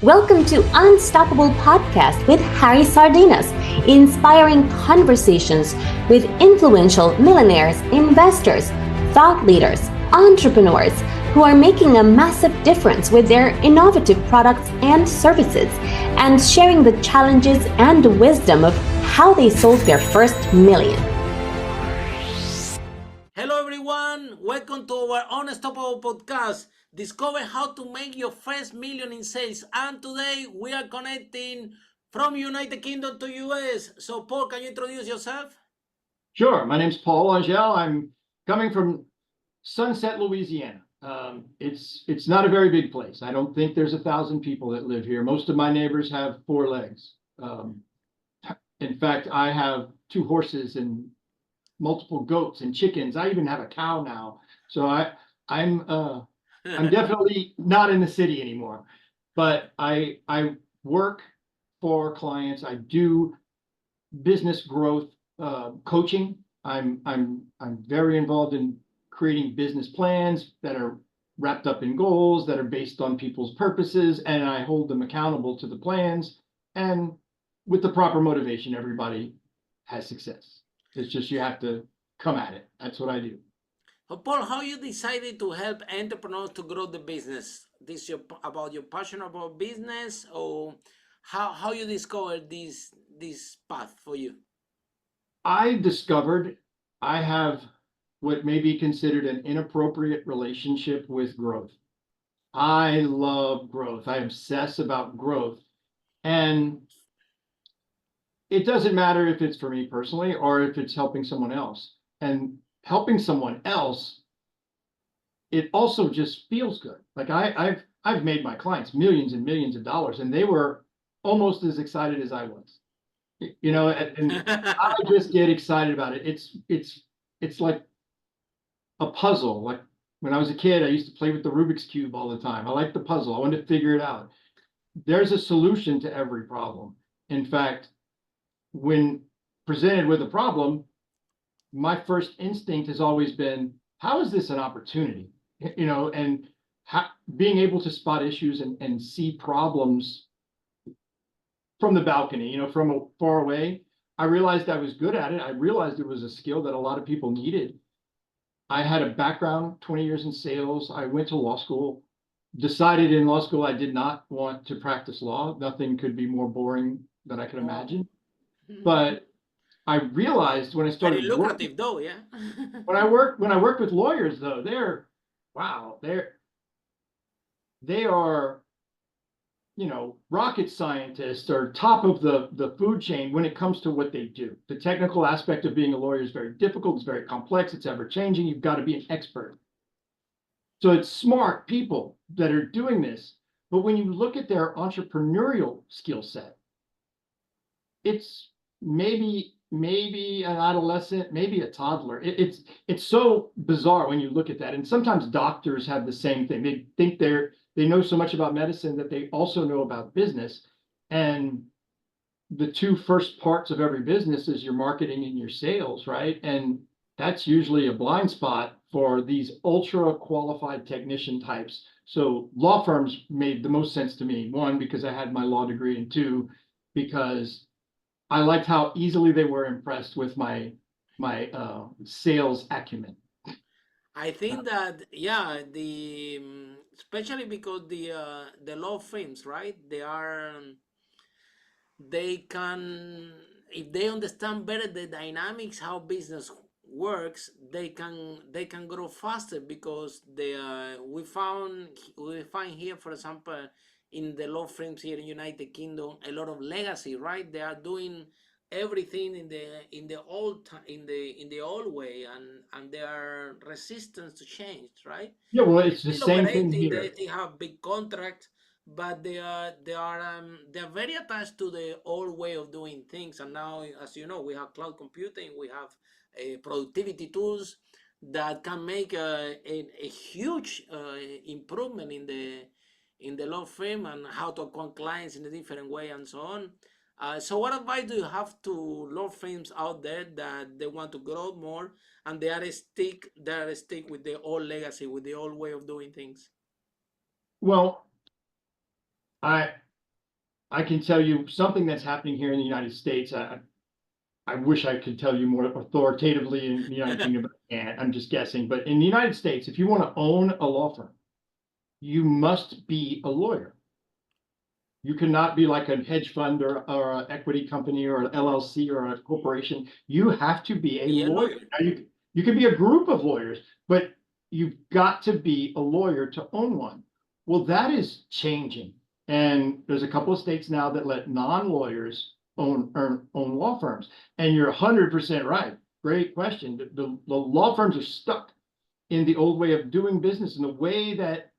Welcome to Unstoppable Podcast with Harry Sardinas, inspiring conversations with influential millionaires, investors, thought leaders, entrepreneurs who are making a massive difference with their innovative products and services, and sharing the challenges and wisdom of how they sold their first million. Hello everyone, welcome to our Unstoppable Podcast. Discover how to make your first million in sales. And today we are connecting from United Kingdom to US. So Paul, can you introduce yourself? Sure. My name's Paul Angelle. I'm coming from Sunset, Louisiana. It's not a very big place. I don't think there's 1,000 people that live here. Most of my neighbors have 4 legs. In fact, I have 2 horses and multiple goats and chickens. I even have a cow now. So I'm definitely not in the city anymore. But I work for clients. I do business growth coaching. I'm very involved in creating business plans that are wrapped up in goals that are based on people's purposes, and I hold them accountable to the plans. And with the proper motivation, everybody has success. It's just you have to come at it. That's what I do. So Paul, how you decided to help entrepreneurs to grow the business? This about your passion about business, or how you discovered this path for you? I discovered I have what may be considered an inappropriate relationship with growth. I love growth. I obsess about growth. And it doesn't matter if it's for me personally or if it's helping someone else. And helping someone else, it also just feels good. Like I've made my clients millions and millions of dollars, and they were almost as excited as I was. And I just get excited about it. It's like a puzzle. Like when I was a kid, I used to play with the Rubik's Cube all the time. I like the puzzle. I wanted to figure it out. There's a solution to every problem. In fact, when presented with a problem, my first instinct has always been, how is this an opportunity? And being able to spot issues and see problems from the balcony, from far away. I realized I was good at it. I realized it was a skill that a lot of people needed. I had a background, 20 years in sales. I went to law school, decided in law school I did not want to practice law. Nothing could be more boring than I could imagine. But I realized when I Very started lucrative though, yeah. when I worked with lawyers though, they are rocket scientists or top of the food chain when it comes to what they do. The technical aspect of being a lawyer is very difficult. It's very complex. It's ever changing. You've got to be an expert. So it's smart people that are doing this. But when you look at their entrepreneurial skill set, it's maybe an adolescent, maybe a toddler. It's so bizarre when you look at that. And sometimes doctors have the same thing. They think they know so much about medicine that they also know about business. And the 2 first parts of every business is your marketing and your sales, right? And that's usually a blind spot for these ultra qualified technician types. So law firms made the most sense to me. 1, because I had my law degree, and 2, because I liked how easily they were impressed with my sales acumen. I think that yeah, the especially because the law firms, right? They can, if they understand better the dynamics how business works, they can grow faster because we find here, for example, in the law firms here in United Kingdom, a lot of legacy, right? They are doing everything in the old way, and they are resistant to change, right? Yeah, well, it's the Still same thing operating, they here. still have big contracts, but they're very attached to the old way of doing things. And now, as you know, we have cloud computing, we have productivity tools that can make a huge improvement in the law firm and how to acquire clients in a different way and so on. So what advice do you have to law firms out there that they want to grow more and they are stick with the old legacy, with the old way of doing things? Well, I I can tell you something that's happening here in the United States. I wish I could tell you more authoritatively in the United Kingdom, but I can't. I'm just guessing. But in the United States, if you want to own a law firm, you must be a lawyer. You cannot be like a hedge fund or an equity company or an LLC or a corporation. You have to be a Be a lawyer. lawyer. Now, you can be a group of lawyers, but you've got to be a lawyer to own one. Well, that is changing. And there's a couple of states now that let non-lawyers own law firms. And you're 100% right. Great question. The law firms are stuck in the old way of doing business, in the way that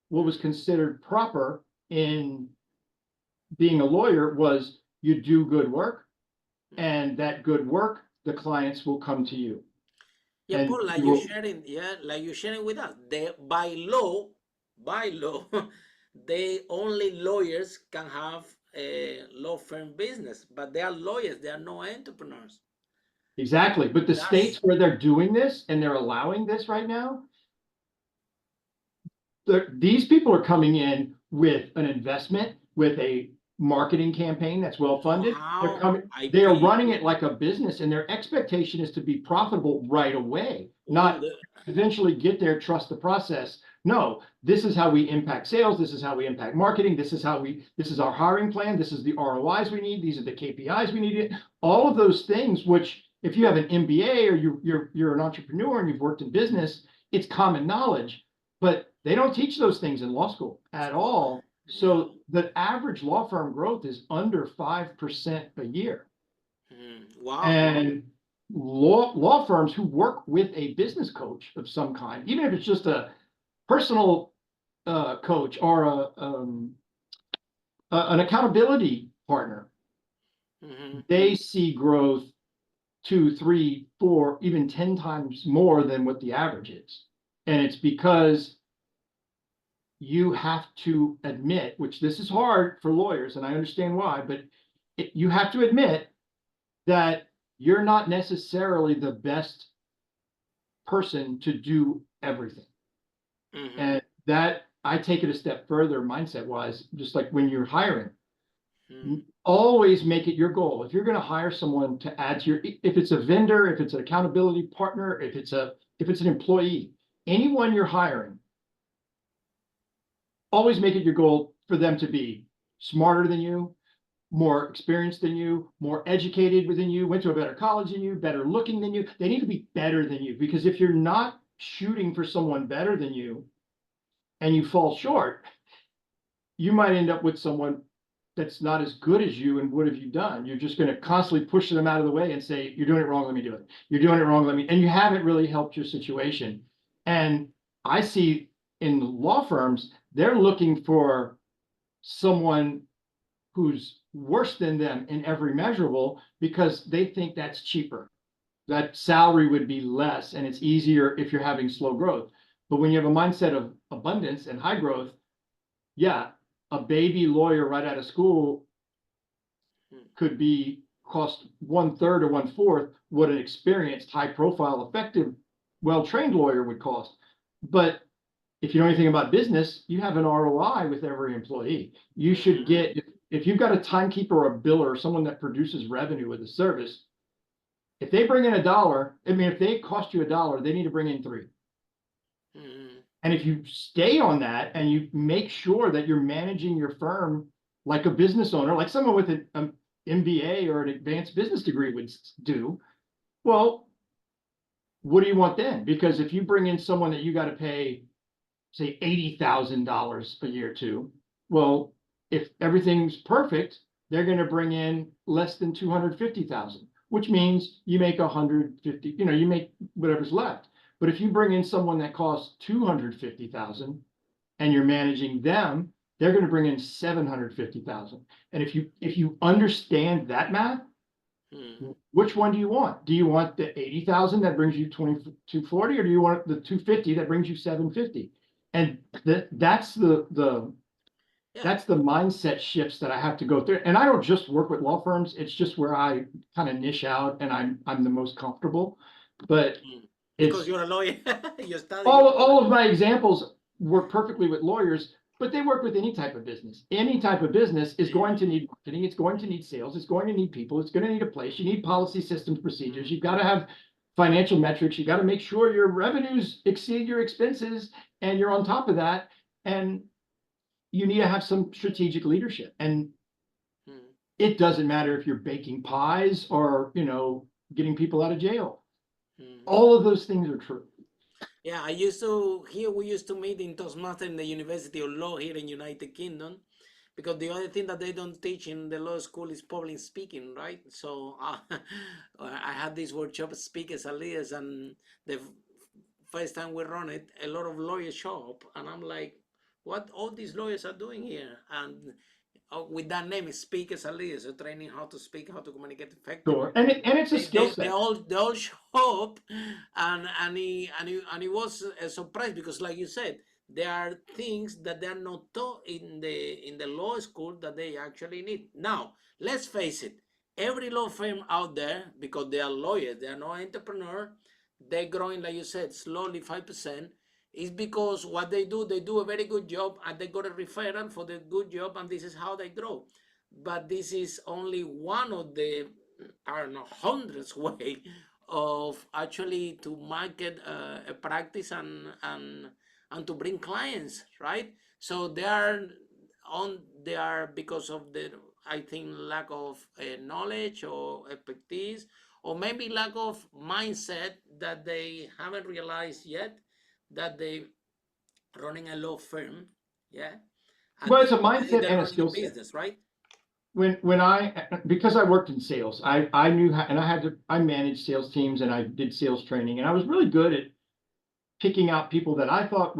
what was considered proper in being a lawyer was you do good work, and that good work, the clients will come to you. Yeah, And Paul, like you you will, sharing, yeah, like you sharing with us. By law, they only lawyers can have a law firm business, but they are lawyers. They are no entrepreneurs. exactly. But the states That's where they're doing this and they're allowing this right now, these people are coming in with an investment, with a marketing campaign that's well funded. They're how coming, I they are pay. running it like a business, and their expectation is to be profitable right away, Ooh, not the, eventually get there, trust the process. No, this is how we impact sales. This is how we impact marketing. This is our hiring plan. This is the ROIs we need. These are the KPIs we need. All of those things, which if you have an MBA or you're an entrepreneur and you've worked in business, it's common knowledge, but they don't teach those things in law school at all. So the average law firm growth is under 5% a year. wow. And law firms who work with a business coach of some kind, even if it's just a personal coach or an accountability partner, they see growth 2, 3, 4, even 10 times more than what the average is. And it's because you have to admit, which this is hard for lawyers, and I understand why, but you have to admit that you're not necessarily the best person to do everything. And that I take it a step further mindset wise, just like when you're hiring, always make it your goal. If you're going to hire someone to add to if it's a vendor, if it's an accountability partner, if it's an employee, anyone you're hiring, always make it your goal for them to be smarter than you, more experienced than you, more educated than you, went to a better college than you, better looking than you. They need to be better than you, because if you're not shooting for someone better than you and you fall short, you might end up with someone that's not as good as you. And what have you done? You're just going to constantly push them out of the way and say, you're doing it wrong, let me do it. You're doing it wrong, and you haven't really helped your situation. And I see in law firms, they're looking for someone who's worse than them in every measurable, because they think that's cheaper. That salary would be less, and it's easier if you're having slow growth. But when you have a mindset of abundance and high growth, yeah, a baby lawyer right out of school could cost 1/3 or 1/4 what an experienced, high profile, effective, well-trained lawyer would cost. But if you know anything about business, you have an ROI with every employee. You should get, if you've got a timekeeper or a biller or someone that produces revenue with a service, if they bring in $1, if they cost you $1, they need to bring in 3. And if you stay on that and you make sure that you're managing your firm like a business owner, like someone with an MBA or an advanced business degree would do, well, what do you want then? Because if you bring in someone that you got to pay, say, $80,000 a year to, well, if everything's perfect, they're going to bring in less than 250,000, which means you make 150, you make whatever's left. But if you bring in someone that costs 250,000 and you're managing them, they're going to bring in 750,000. And if you understand that math, which one do you want? Do you want the 80,000 that brings you 240, or do you want the 250 that brings you 750? And that's the mindset shifts that I have to go through. And I don't just work with law firms. It's just where I kind of niche out and I'm the most comfortable. But because you're a lawyer, you study. All of my examples work perfectly with lawyers. but they work with any type of business. Any type of business is going to need marketing. It's going to need sales. It's going to need people. It's going to need a place. You need policy, systems, procedures. You've got to have financial metrics. You got to make sure your revenues exceed your expenses and you're on top of that. And you need to have some strategic leadership. And it doesn't matter if you're baking pies or, getting people out of jail. All of those things are true. Yeah, we used to meet in Toastmasters in the University of Law here in United Kingdom, because the other thing that they don't teach in the law school is public speaking, right? So I had this workshop, speakers and leaders, and the first time we run it, a lot of lawyers show up, and I'm like, what all these lawyers are doing here? And with that name, speakers and leaders, so training how to speak, how to communicate effectively. Sure. And it's a skill set. They all show up, and he was surprised, because, like you said, there are things that they are not taught in the law school that they actually need. Now, let's face it, every law firm out there, because they are lawyers, they are no entrepreneur, they're growing, like you said, slowly 5%. Is because what they do a very good job, and they got a referral for the good job, and this is how they grow. But this is only one of the, I don't know, hundreds way of actually to market a practice and to bring clients, right? So they are because of the, I think, lack of knowledge or expertise, or maybe lack of mindset that they haven't realized yet that they running a law firm, yeah. And well, it's a mindset and a skill set. Business, right? Because I worked in sales, I knew how, and I managed sales teams and I did sales training, and I was really good at picking out people that I thought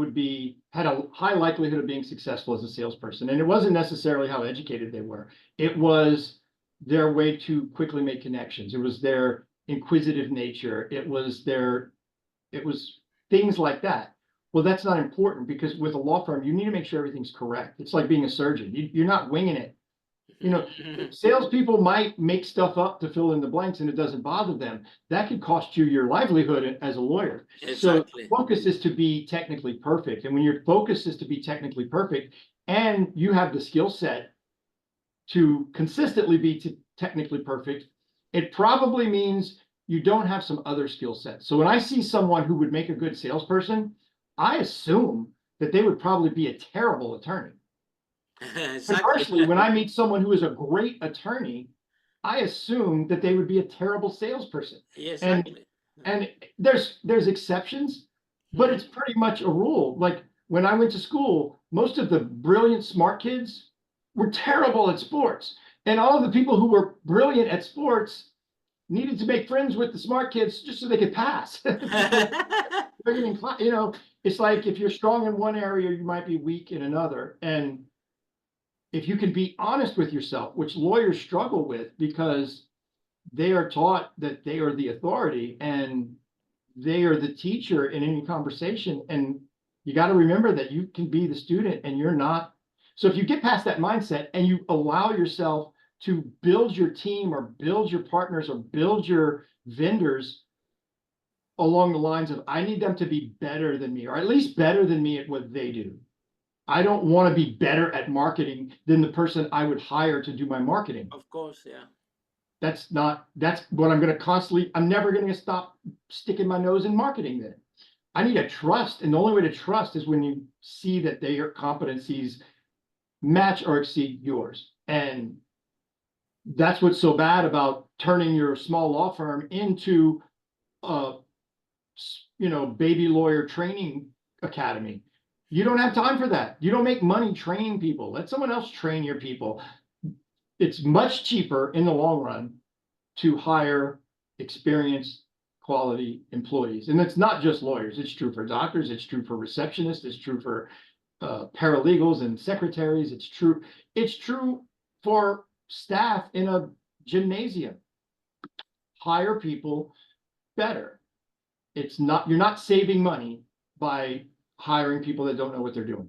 had a high likelihood of being successful as a salesperson. And it wasn't necessarily how educated they were. It was their way to quickly make connections. It was their inquisitive nature. It was things like that. Well, that's not important, because with a law firm, you need to make sure everything's correct. It's like being a surgeon. You're not winging it. Salespeople might make stuff up to fill in the blanks and it doesn't bother them. That could cost you your livelihood as a lawyer. Exactly. So focus is to be technically perfect. And when your focus is to be technically perfect and you have the skill set to consistently be technically perfect, it probably means you don't have some other skill sets. So when I see someone who would make a good salesperson, I assume that they would probably be a terrible attorney. Exactly. Conversely, when I meet someone who is a great attorney, I assume that they would be a terrible salesperson. Yes, exactly. And there's exceptions, but it's pretty much a rule. Like when I went to school, most of the brilliant, smart kids were terrible at sports. And all of the people who were brilliant at sports needed to make friends with the smart kids just so they could pass. It's like if you're strong in one area, you might be weak in another. And if you can be honest with yourself, which lawyers struggle with because they are taught that they are the authority and they are the teacher in any conversation. And you got to remember that you can be the student and you're not. So if you get past that mindset and you allow yourself to build your team or build your partners or build your vendors along the lines of, I need them to be better than me, or at least better than me at what they do. I don't want to be better at marketing than the person I would hire to do my marketing. Of course, yeah. That's what I'm going to I'm never going to stop sticking my nose in marketing then. I need a trust. And the only way to trust is when you see that their competencies match or exceed yours. And that's what's so bad about turning your small law firm into a, baby lawyer training academy. You don't have time for that. You don't make money training people. Let someone else train your people. It's much cheaper in the long run to hire experienced, quality employees. And it's not just lawyers. It's true for doctors. It's true for receptionists. It's true for paralegals and secretaries. It's true for staff in a gymnasium. Hire people better. You're not saving money by hiring people that don't know what they're doing.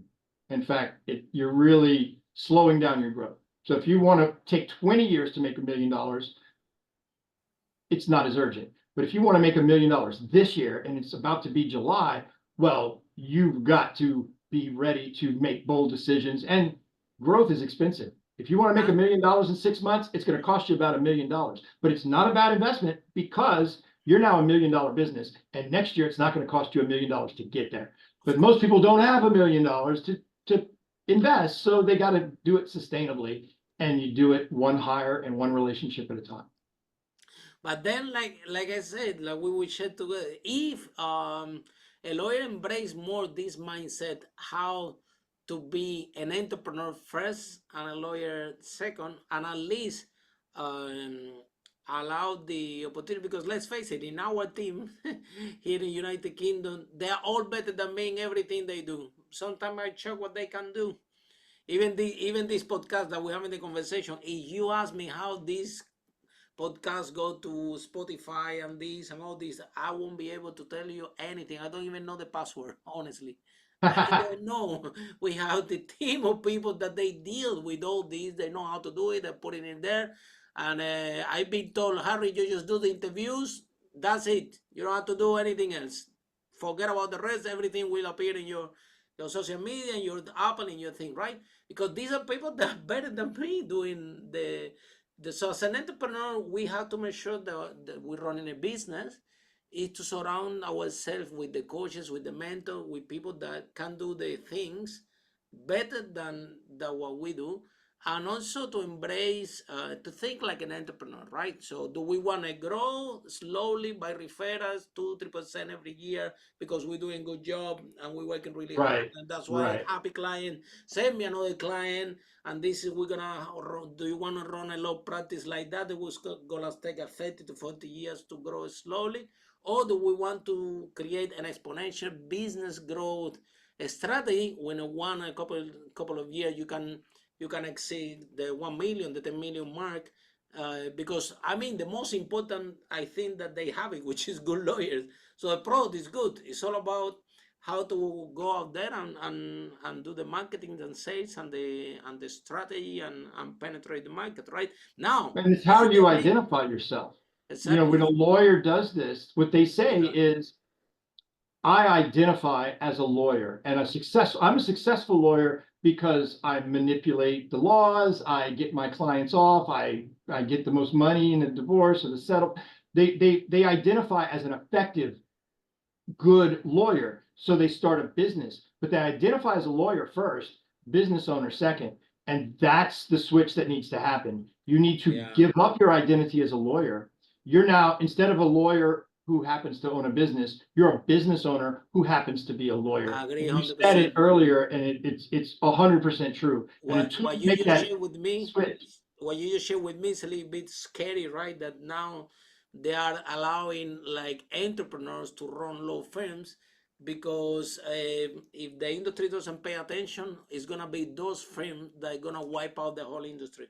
In fact, you're really slowing down your growth. So if you want to take 20 years to make $1 million, it's not as urgent. But if you want to make $1 million this year and it's about to be July, well, you've got to be ready to make bold decisions. And growth is expensive. If you want to make $1 million in 6 months, it's going to cost you about $1 million. But it's not a bad investment because you're now $1 million business. And next year, it's not going to cost you $1 million to get there. But most people don't have $1 million to invest. So they got to do it sustainably. And you do it one hire and one relationship at a time. But then, like I said, like we will share together. If a lawyer embrace more this mindset, how to be an entrepreneur first and a lawyer second, and at least allow the opportunity, because let's face it, in our team here in United Kingdom, they are all better than me in everything they do. Sometimes I check what they can do. Even this podcast that we're having the conversation, if you ask me how this podcast go to Spotify and this and all this, I won't be able to tell you anything. I don't even know the password, honestly. I don't know. We have the team of people that they deal with all this. They know how to do it. They put it in there. And I've been told, Harry, you just do the interviews. That's it. You don't have to do anything else. Forget about the rest. Everything will appear in your social media and your Apple and your thing, right? Because these are people that are better than me doing so as an entrepreneur, we have to make sure that we're running a business is to surround ourselves with the coaches, with the mentor, with people that can do the things better than what we do, and also to embrace, to think like an entrepreneur, right? So do we want to grow slowly by referrals, 2-3% every year because we're doing a good job and we're working really hard, and that's why happy client, send me another client, and this is, we're gonna, do you want to run a law practice like that? It was gonna take 30 to 40 years to grow slowly, or do we want to create an exponential business growth strategy when a couple of years you can exceed the 1 million, the 10 million mark, because I mean, the most important, I think, that they have it, which is good lawyers. So the product is good. It's all about how to go out there and do the marketing and sales and the strategy and penetrate the market, right? Now, and it's how you identify yourself. exactly. You know, when a lawyer does this, what they say is, I identify as a lawyer and I'm a successful lawyer because I manipulate the laws, I get my clients off, I get the most money in a divorce or the settle. They identify as an effective, good lawyer. So they start a business, but they identify as a lawyer first, business owner second. And that's the switch that needs to happen. You need to give up your identity as a lawyer. You're now, instead of a lawyer who happens to own a business, you're a business owner who happens to be a lawyer. I agree, You said it earlier, and it's 100% true. What you just shared with me, what you just shared with me is a little bit scary, right? That now they are allowing like entrepreneurs to run law firms, because if the industry doesn't pay attention, it's gonna be those firms that are gonna wipe out the whole industry,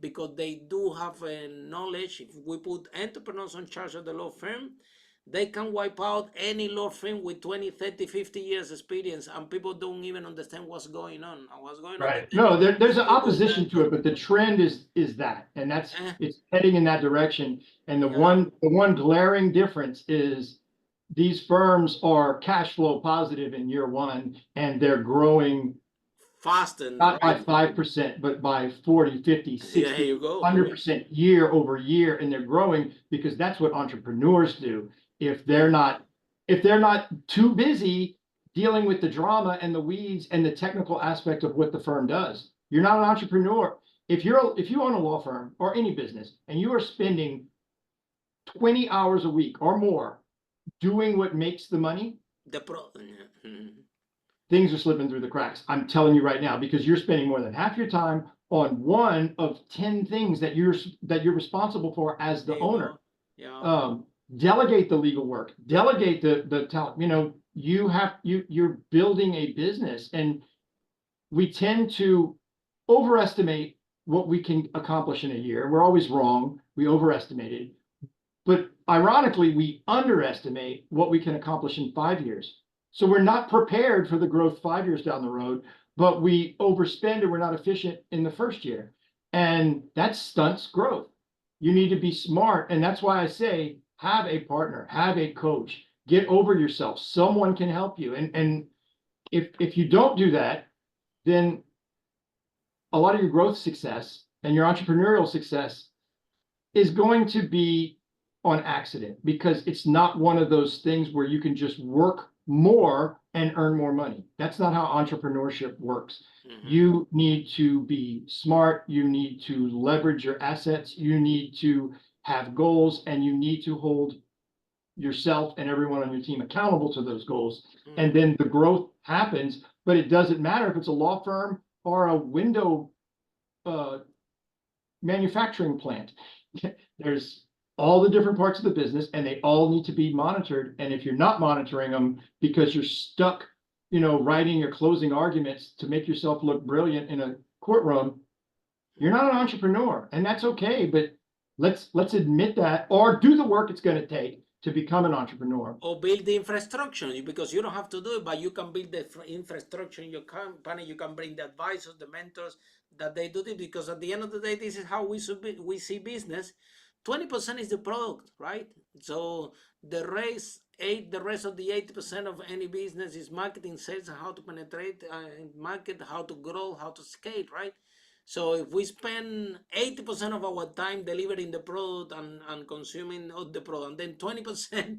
because they do have knowledge. If we put entrepreneurs in charge of the law firm, they can wipe out any law firm with 20, 30, 50 years experience, and people don't even understand what's going on. Right. No, there's an opposition to it, but the trend is that, and that's it's heading in that direction. And the one glaring difference is these firms are cash flow positive in year one, and they're growing faster, not by 5%, but by 40, 50, 60, 100% year over year, and they're growing because that's what entrepreneurs do. If they're not too busy dealing with the drama and the weeds and the technical aspect of what the firm does, you're not an entrepreneur. If you own a law firm or any business and you are spending 20 hours a week or more doing what makes the money, things are slipping through the cracks. I'm telling you right now, because you're spending more than half your time on one of 10 things that you're responsible for as the owner. Delegate the legal work, delegate the talent. You know, you're building a business, and we tend to overestimate what we can accomplish in a year. We're always wrong. We overestimate it. But ironically, we underestimate what we can accomplish in 5 years. So we're not prepared for the growth 5 years down the road, but we overspend and we're not efficient in the first year. And that stunts growth. You need to be smart. And that's why I say, have a partner, have a coach, get over yourself. Someone can help you. And if you don't do that, then a lot of your growth success and your entrepreneurial success is going to be on accident, because it's not one of those things where you can just work more and earn more money. That's not how entrepreneurship works. You need to be smart, you need to leverage your assets, you need to have goals, and you need to hold yourself and everyone on your team accountable to those goals. And then the growth happens, but it doesn't matter if it's a law firm or a window manufacturing plant. There's all the different parts of the business, and they all need to be monitored. And if you're not monitoring them because you're stuck, writing your closing arguments to make yourself look brilliant in a courtroom, you're not an entrepreneur, and that's okay. But let's admit that, or do the work it's going to take to become an entrepreneur. Or build the infrastructure, because you don't have to do it, but you can build the infrastructure in your company. You can bring the advisors, the mentors that they do it, because at the end of the day, this is how we see business. 20% is the product, right? So the rest of the 80% of any business is marketing, sales, and how to penetrate market, how to grow, how to scale, right? So if we spend 80% of our time delivering the product and consuming of the product, and then 20%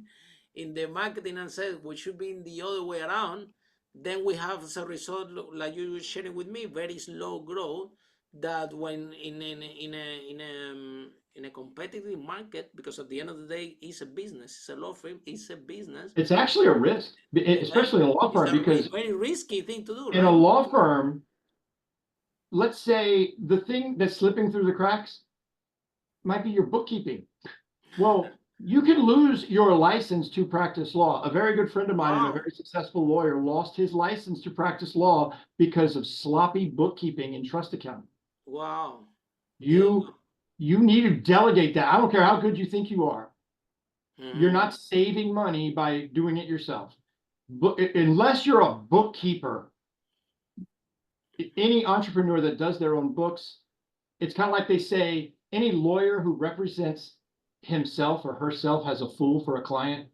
in the marketing and sales, which should be in the other way around, then we have as a result, like you were sharing with me, very slow growth. That when in a competitive market, because at the end of the day, it's a business, it's a law firm, it's a business. It's actually a risk, especially in a law firm, because very risky thing to do. In a law firm, let's say the thing that's slipping through the cracks might be your bookkeeping. Well, you can lose your license to practice law. A very good friend of mine and a very successful lawyer lost his license to practice law because of sloppy bookkeeping and trust accounting. Wow. You need to delegate that. I don't care how good you think you are. You're not saving money by doing it yourself. But unless you're a bookkeeper, any entrepreneur that does their own books, it's kind of like they say, any lawyer who represents himself or herself as a fool for a client.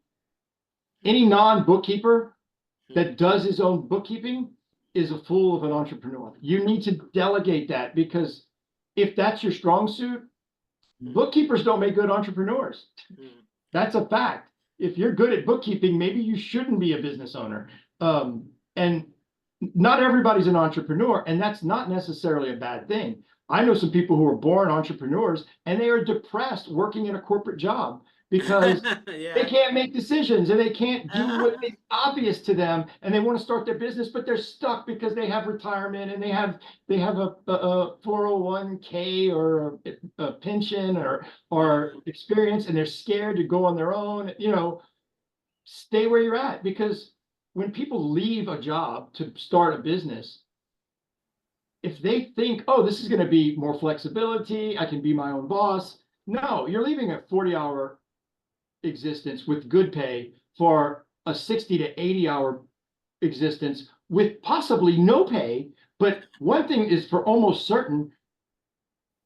Any non-bookkeeper that does his own bookkeeping is a fool of an entrepreneur. You need to delegate that, because if that's your strong suit, bookkeepers don't make good entrepreneurs. That's a fact. If you're good at bookkeeping, maybe you shouldn't be a business owner. And not everybody's an entrepreneur, and that's not necessarily a bad thing. I know some people who are born entrepreneurs and they are depressed working in a corporate job because they can't make decisions and they can't do what is obvious to them, and they want to start their business, but they're stuck because they have retirement and they have a 401k or a pension or experience, and they're scared to go on their own. Stay where you're at, because when people leave a job to start a business, if they think, oh, this is going to be more flexibility, I can be my own boss. No, you're leaving a 40-hour existence with good pay for a 60 to 80-hour existence with possibly no pay. But one thing is for almost certain,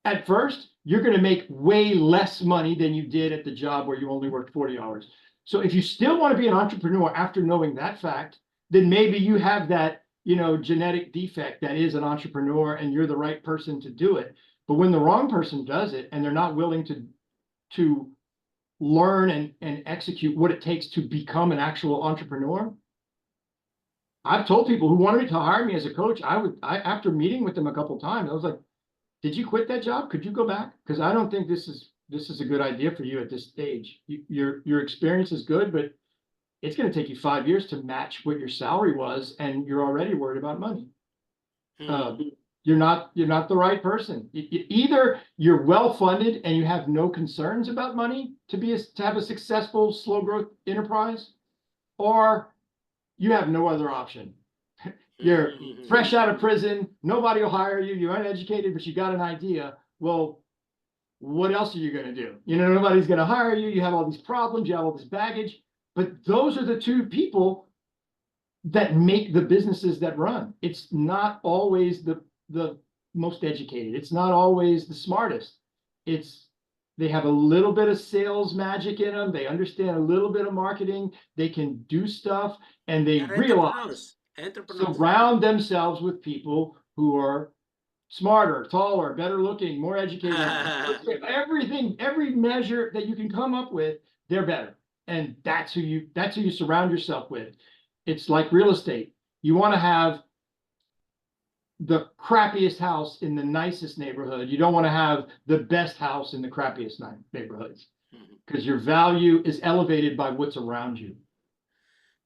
at first, you're going to make way less money than you did at the job where you only worked 40 hours. So if you still want to be an entrepreneur after knowing that fact, then maybe you have that, genetic defect that is an entrepreneur and you're the right person to do it. But when the wrong person does it and they're not willing to learn and execute what it takes to become an actual entrepreneur, I've told people who wanted to hire me as a coach, I after meeting with them a couple of times, I was like, did you quit that job? Could you go back? Because I don't think this is a good idea for you at this stage. Your experience is good, but it's going to take you 5 years to match what your salary was, and you're already worried about money. You're not the right person. Either you're well funded and you have no concerns about money to have a successful slow growth enterprise, or you have no other option. You're fresh out of prison, nobody will hire you, you're uneducated, but you got an idea. Well, what else are you going to do? Nobody's going to hire you. You have all these problems, you have all this baggage. But those are the two people that make the businesses that run. It's not always the most educated. It's not always the smartest. They have a little bit of sales magic in them. They understand a little bit of marketing. They can do stuff, and they realize Entrepreneurs. Surround themselves with people who are smarter, taller, better looking, more educated. Everything, every measure that you can come up with, they're better. And that's who you surround yourself with. It's like real estate. You want to have the crappiest house in the nicest neighborhood. You don't want to have the best house in the crappiest neighborhoods, because your value is elevated by what's around you.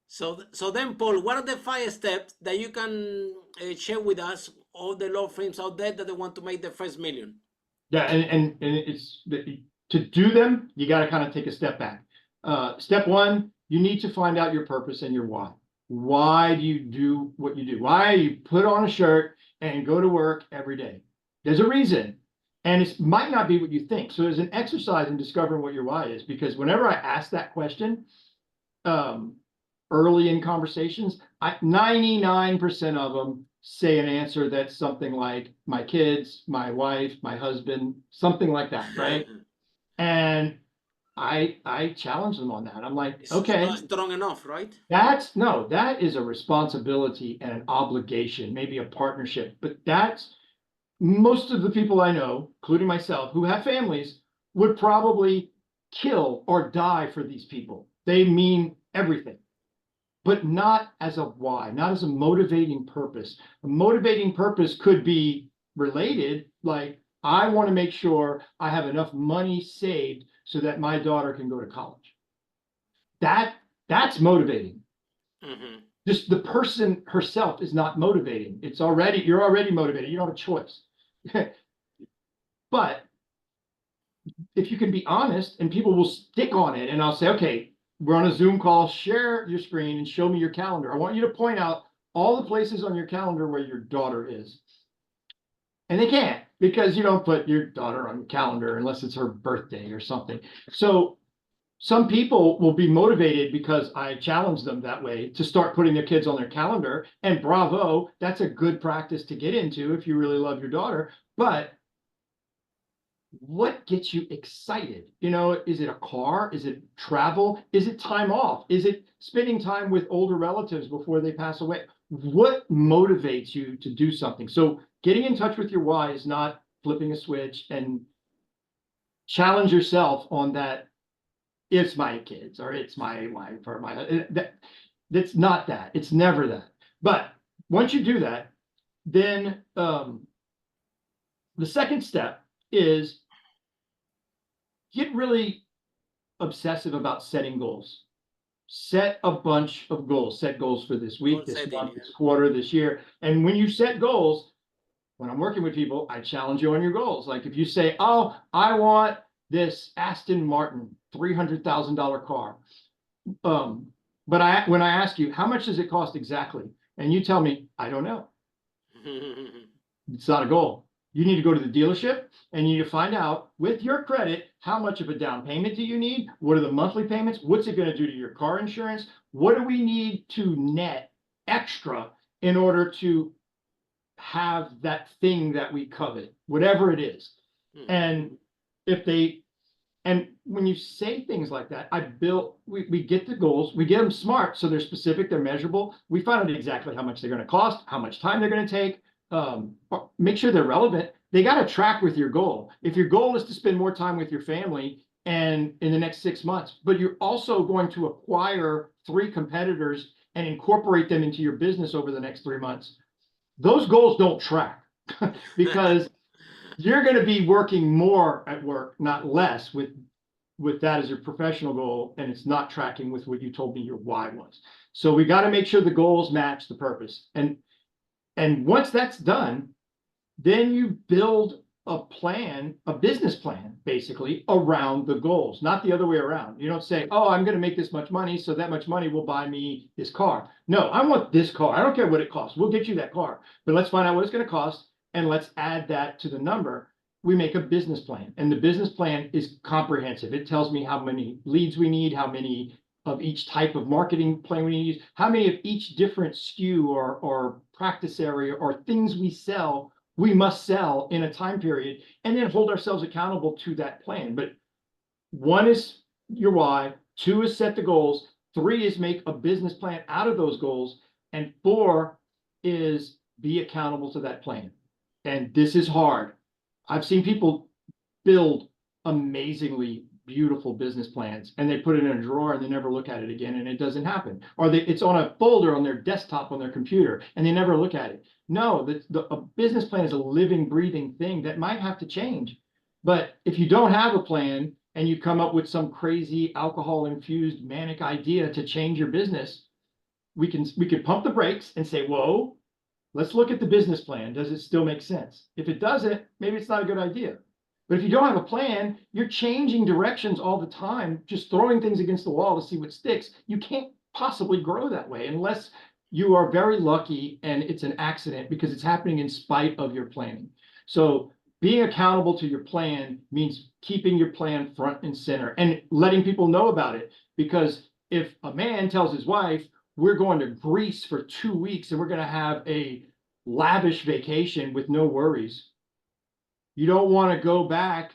So then, Paul, what are the 5 steps that you can share with us, all the law firms out there that they want to make their first million? Yeah, and it's to do them, you got to kind of take a step back. Step one, you need to find out your purpose and your why. Why do you do what you do? Why you put on a shirt and go to work every day? There's a reason, and it might not be what you think. So there's an exercise in discovering what your why is, because whenever I ask that question, early in conversations, 99% of them say an answer that's something like my kids, my wife, my husband, something like that, right? And I challenge them on that. I'm like, It's okay, not strong enough, right? that is a responsibility and an obligation, maybe a partnership, but that's most of the people I know, including myself, who have families, would probably kill or die for these people. They mean everything, but not as a why, not as a motivating purpose. A motivating purpose could be related, like, I want to make sure I have enough money saved so that my daughter can go to college. That's motivating. Mm-hmm. Just the person herself is not motivating. You're already motivated. You don't have a choice. But if you can be honest, and people will stick on it, and I'll say, okay, we're on a Zoom call, share your screen and show me your calendar. I want you to point out all the places on your calendar where your daughter is. And they can't, because you don't put your daughter on your calendar unless it's her birthday or something. So some people will be motivated because I challenge them that way to start putting their kids on their calendar. And bravo, that's a good practice to get into if you really love your daughter. But what gets you excited? Is it a car? Is it travel? Is it time off? Is it spending time with older relatives before they pass away? What motivates you to do something? So getting in touch with your why is not flipping a switch, and challenge yourself on that. It's my kids, or it's my wife, or that's not that. It's never that. But once you do that, then the second step is get really obsessive about setting goals. Set a bunch of goals. Set goals for this week, this month, this quarter, this year. And when you set goals, when I'm working with people, I challenge you on your goals. Like if you say, oh, I want this Aston Martin $300,000 car. But when I ask you, how much does it cost exactly? And you tell me, I don't know. It's not a goal. You need to go to the dealership and you need to find out with your credit, how much of a down payment do you need? What are the monthly payments? What's it going to do to your car insurance? What do we need to net extra in order to have that thing that we covet, whatever it is? And when you say things like that, we get the goals, we get them smart, so they're specific, they're measurable. We find out exactly how much they're going to cost, how much time they're going to take. Make sure they're relevant. They got to track with your goal. If your goal is to spend more time with your family and in the next 6 months, but you're also going to acquire 3 competitors and incorporate them into your business over the next 3 months, those goals don't track because you're going to be working more at work, not less, with that as your professional goal, and it's not tracking with what you told me your why was. So we got to make sure the goals match the purpose. And once that's done, then you build a plan, a business plan, basically, around the goals, not the other way around. You don't say, oh, I'm going to make this much money, so that much money will buy me this car. No, I want this car. I don't care what it costs. We'll get you that car. But let's find out what it's going to cost, and let's add that to the number. We make a business plan, and the business plan is comprehensive. It tells me how many leads we need, how many of each type of marketing plan we need to use, how many of each different SKU or practice area or things we must sell in a time period, and then hold ourselves accountable to that plan. But 1 is your why, 2 is set the goals, 3 is make a business plan out of those goals. And 4 is be accountable to that plan. And this is hard. I've seen people build amazingly beautiful business plans and they put it in a drawer and they never look at it again and it doesn't happen. Or it's on a folder on their desktop on their computer and they never look at it. No, a business plan is a living, breathing thing that might have to change. But if you don't have a plan and you come up with some crazy alcohol-infused manic idea to change your business, we could pump the brakes and say, whoa, let's look at the business plan. Does it still make sense? If it doesn't, maybe it's not a good idea. But if you don't have a plan, you're changing directions all the time, just throwing things against the wall to see what sticks. You can't possibly grow that way unless you are very lucky and it's an accident because it's happening in spite of your planning. So being accountable to your plan means keeping your plan front and center and letting people know about it. Because if a man tells his wife, we're going to Greece for 2 weeks and we're going to have a lavish vacation with no worries, you don't want to go back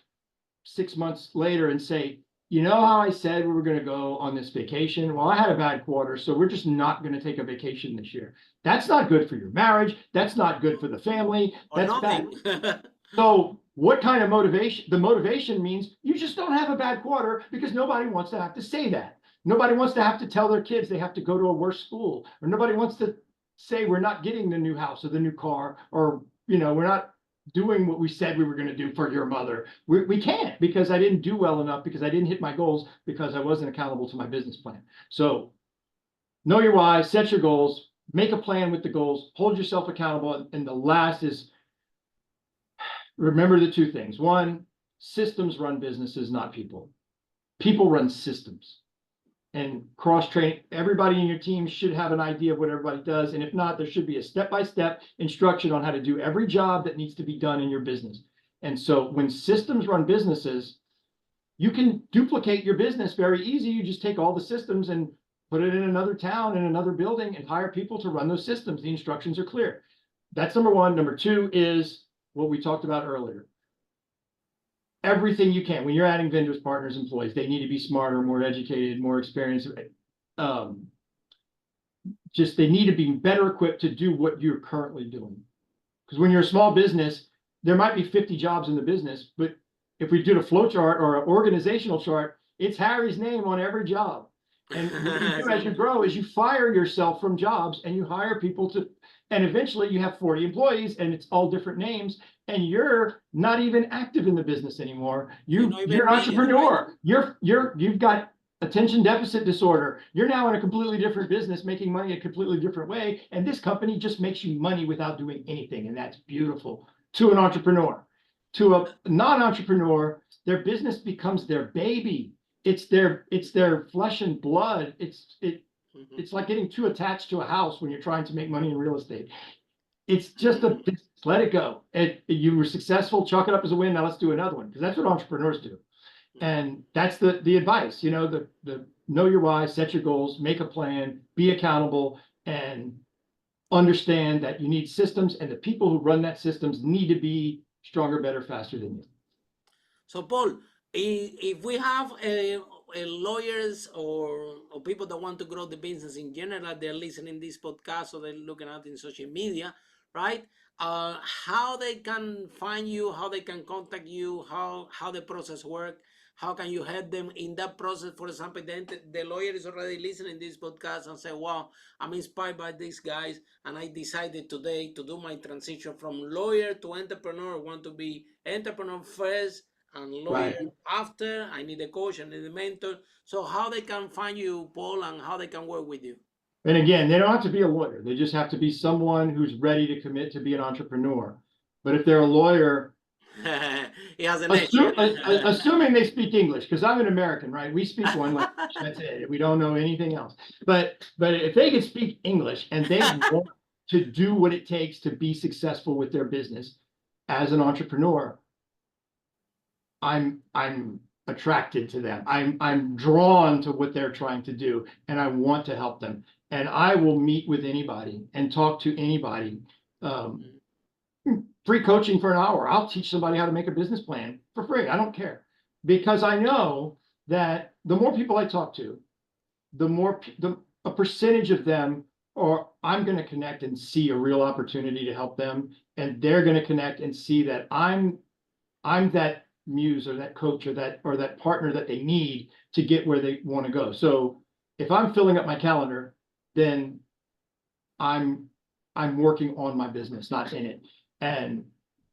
6 months later and say, you know how I said we were going to go on this vacation? Well, I had a bad quarter, so we're just not going to take a vacation this year. That's not good for your marriage. That's not good for the family. That's bad. So what kind of motivation? The motivation means you just don't have a bad quarter because nobody wants to have to say that. Nobody wants to have to tell their kids they have to go to a worse school, or nobody wants to say we're not getting the new house or the new car, or, we're not doing what we said we were going to do for your mother. We can't because I didn't do well enough, because I didn't hit my goals, because I wasn't accountable to my business plan. So know your why, set your goals, make a plan with the goals, hold yourself accountable. And the last is, remember the 2 things. 1, systems run businesses, not people. People run systems. And cross-training, everybody in your team should have an idea of what everybody does. And if not, there should be a step-by-step instruction on how to do every job that needs to be done in your business. And so when systems run businesses, you can duplicate your business very easy. You just take all the systems and put it in another town, in another building, and hire people to run those systems. The instructions are clear. That's number 1. Number 2 is what we talked about earlier. Everything you can. When you're adding vendors, partners, employees, they need to be smarter, more educated, more experienced. They need to be better equipped to do what you're currently doing. Because when you're a small business, there might be 50 jobs in the business, but if we did a flow chart or an organizational chart, it's Harry's name on every job. And what you do as you grow is you fire yourself from jobs and you hire people and eventually you have 40 employees and it's all different names. And you're not even active in the business anymore. You're an entrepreneur. You've got attention deficit disorder. You're now in a completely different business, making money a completely different way. And this company just makes you money without doing anything. And that's beautiful to an entrepreneur. To a non-entrepreneur, their business becomes their baby. It's their flesh and blood. It's like getting too attached to a house when you're trying to make money in real estate. It's just let it go. You were successful, chalk it up as a win. Now let's do another one, because that's what entrepreneurs do. And that's the advice, the know your why, set your goals, make a plan, be accountable, and understand that you need systems, and the people who run that systems need to be stronger, better, faster than you. So Paul, if we have lawyers or people that want to grow the business in general, they're listening this podcast or they're looking at in social media, right? How they can find you, how they can contact you, how the process work, how can you help them in that process? For example, the lawyer is already listening to this podcast and say, wow, I'm inspired by these guys and I decided today to do my transition from lawyer to entrepreneur. I want to be entrepreneur first and lawyer after. I need a coach, I need a mentor. So how they can find you, Paul, and how they can work with you? And again, they don't have to be a lawyer. They just have to be someone who's ready to commit to be an entrepreneur. But if they're a lawyer, he has an assuming they speak English, because I'm an American, right? We speak one language. That's it. We don't know anything else. But if they can speak English and they want to do what it takes to be successful with their business as an entrepreneur, I'm attracted to them. I'm drawn to what they're trying to do, and I want to help them. And I will meet with anybody and talk to anybody. Free coaching for an hour. I'll teach somebody how to make a business plan for free. I don't care, because I know that the more people I talk to, a percentage of them or I'm going to connect and see a real opportunity to help them, and they're going to connect and see that I'm that muse or that coach or that partner that they need to get where they want to go. So if I'm filling up my calendar, then I'm working on my business, not in it. And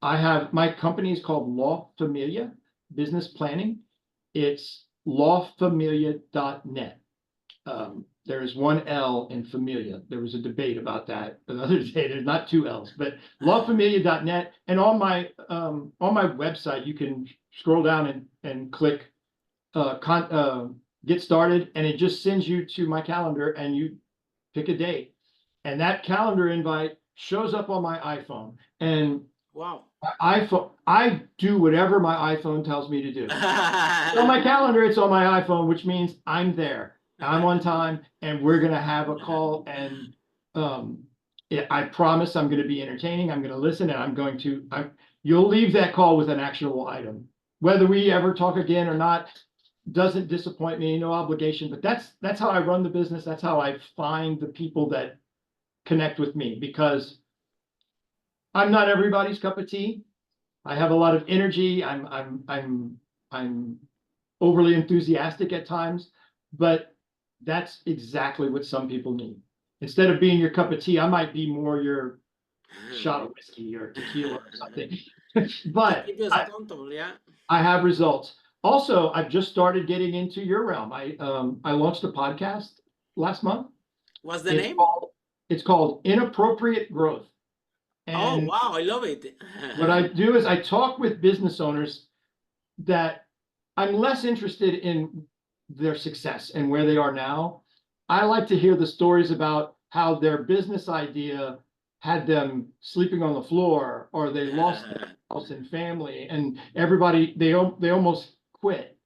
I have my company is called Law Familia Business Planning. It's lawfamilia.net. There is one L in familia. There was a debate about that the other day. There's not two L's, but lawfamilia.net. And on my website, you can scroll down and click get started, and it just sends you to my calendar, and you pick a date, and that calendar invite shows up on my iPhone. And Wow. I do whatever my iPhone tells me to do. On my calendar, it's on my iPhone, which means I'm there. I'm on time, and we're gonna have a call. And I promise I'm gonna be entertaining. I'm gonna listen, and you'll leave that call with an actionable item. Whether we ever talk again or not doesn't disappoint me. No obligation. But that's how I run the business. That's how I find the people that connect with me, because I'm not everybody's cup of tea. I have a lot of energy. I'm overly enthusiastic at times, but that's exactly what some people need. Instead of being your cup of tea, I might be more your shot of whiskey or tequila or something. But Keep us accountable, yeah. I have results. Also, I've just started getting into your realm. I launched a podcast last month. What's the It's name? It's called Inappropriate Growth. Oh, And wow, I love it. what I do is I talk with business owners that I'm less interested in their success and where they are now. I like to hear the stories about how their business idea had them sleeping on the floor, or they lost their house and family, and everybody, they almost quit.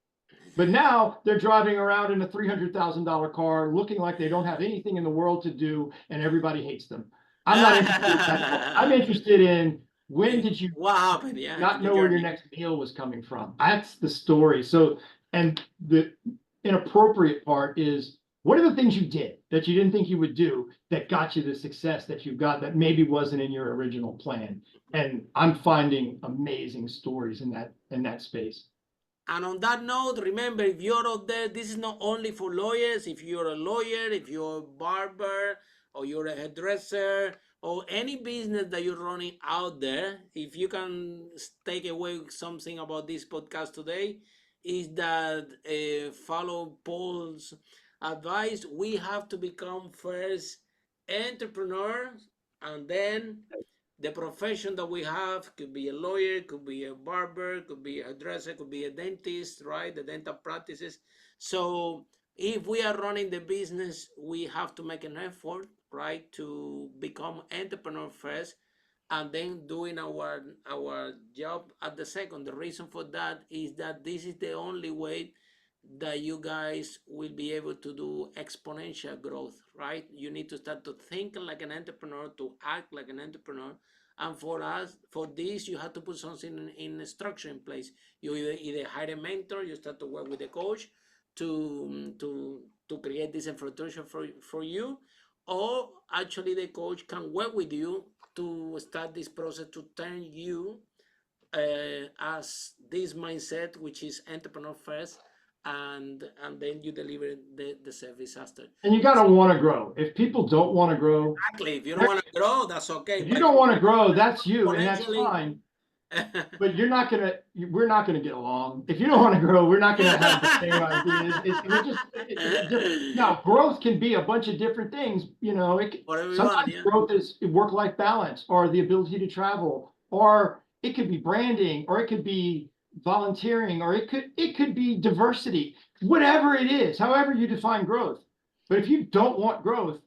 But now they're driving around in a $300,000 car, looking like they don't have anything in the world to do, and everybody hates them. I'm not interested in that. I'm interested in, when did you what happened? Yeah, not the know where your journey. next meal was coming from? That's the story. So, and the inappropriate part is, what are the things you did that you didn't think you would do that got you the success that you got that maybe wasn't in your original plan? And I'm finding amazing stories in that space. And on that note, remember, if you're out there, this is not only for lawyers. If you're a lawyer, if you're a barber, or you're a hairdresser, or any business that you're running out there, if you can take away something about this podcast today, is that follow Paul's advice. We have to become first entrepreneurs, and then the profession that we have could be a lawyer, could be a barber, could be a dresser, could be a dentist, right? The dental practices. So if we are running the business, we have to make an effort, right, to become entrepreneur first, and then doing our job at the second. The reason for that is that this is the only way that you guys will be able to do exponential growth, right? You need to start to think like an entrepreneur, to act like an entrepreneur. And for this, you have to put something in structure in place. You either hire a mentor, you start to work with a coach to create this infrastructure for you, or actually the coach can work with you to start this process to turn you as this mindset, which is entrepreneur first, and then you deliver the service after. And you got to want to grow. If people don't want to grow, Exactly. If you don't want to grow, that's okay. if you don't want to grow, that's you, and that's Exponentially. fine. But we're not gonna get along. If you don't want to grow, we're not gonna have the same ideas. Now, growth can be a bunch of different things. For everyone, Sometimes yeah. growth is work-life balance, or the ability to travel, or it could be branding, or it could be volunteering, or it could be diversity. Whatever it is, however you define growth. But if you don't want growth,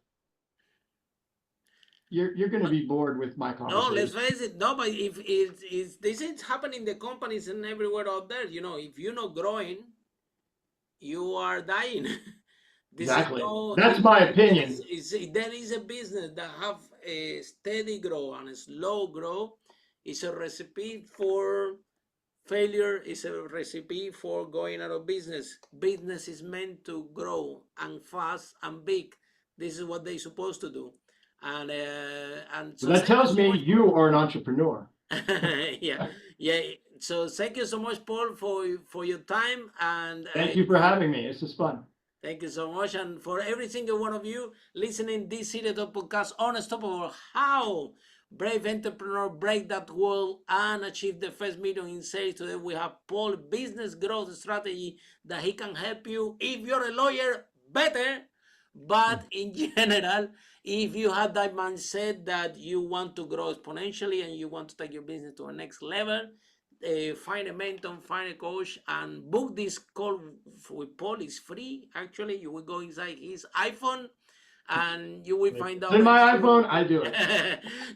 you're going to be bored with my No, conversation. let's face it. No, but if this is happening in the companies and everywhere out there, if you're not growing, you are dying. Exactly. That's my opinion. There is a business that have a steady growth and a slow growth. It's a recipe for failure. It's a recipe for going out of business. Business is meant to grow and fast and big. this is what they're supposed to do. And So that thank you tells so me much. you are an entrepreneur. Yeah, yeah. So thank you so much, Paul, for your time, and Thank you for having me. This is fun. thank you so much, and for every single one of you listening this series of podcast, Unstoppable, how brave entrepreneur break that wall and achieve the first million in sales. Today we have Paul business growth strategy that he can help you. If you're a lawyer, better. But in general, if you have that mindset that you want to grow exponentially and you want to take your business to the next level, find a mentor, find a coach, and book this call with Paul. Is free. Actually, you will go inside his iPhone, and you will find out. In my very soon. iPhone, I do it.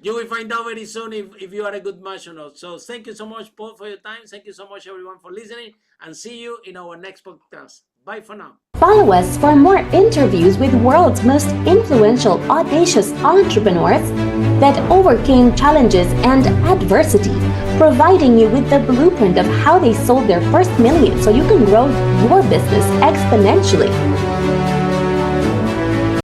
You will find out very soon if you are a good match or not. So thank you so much, Paul, for your time. Thank you so much, everyone, for listening, and see you in our next podcast. Bye for now. Follow us for more interviews with world's most influential, audacious entrepreneurs that overcame challenges and adversity, providing you with the blueprint of how they sold their first million so you can grow your business exponentially.